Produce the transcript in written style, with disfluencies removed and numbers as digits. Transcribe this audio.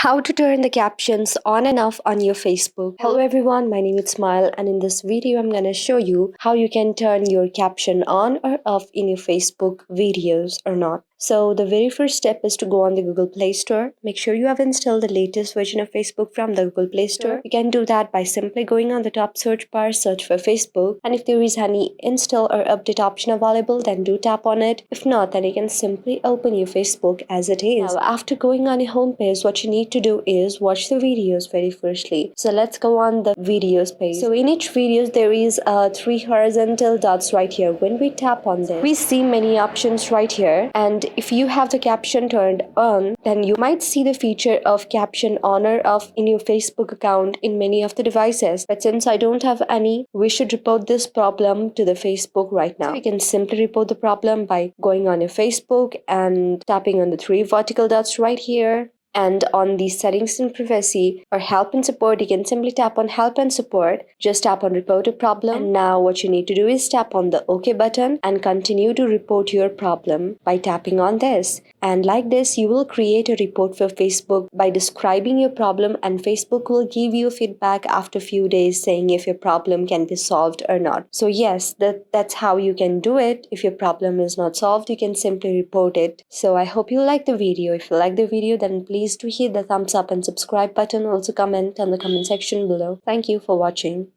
How to turn the captions on and off on your Facebook. Hello everyone, my name is Smile, and in this video I'm gonna show you how you can turn your caption on or off in your Facebook videos or not. So the very first step is to go on the Google Play Store. Make sure you have installed the latest version of Facebook from the Google Play Store. You can do that by simply going on the top search bar, search for Facebook, and if there is any install or update option available, then do tap on it. If not, then you can simply open your Facebook as it is. Now, after going on your home page, what you need to do is watch the videos very firstly. So let's go on the videos page. So in each videos there is three horizontal dots right here. When we tap on this, we see many options right here, and if you have the caption turned on, then you might see the feature of caption on or off in your Facebook account in many of the devices. But since I don't have any, we should report this problem to the Facebook right now. So you can simply report the problem by going on your Facebook and tapping on the three vertical dots right here. And on the settings and privacy or help and support, you can simply tap on help and support. Just tap on report a problem. And now what you need to do is tap on the OK button and continue to report your problem by tapping on this. And like this, you will create a report for Facebook by describing your problem, and Facebook will give you feedback after a few days saying if your problem can be solved or not. So yes, that's how you can do it. If your problem is not solved, you can simply report it. So I hope you like the video. If you like the video, then please do hit the thumbs up and subscribe button. Also comment on the comment section below. Thank you for watching.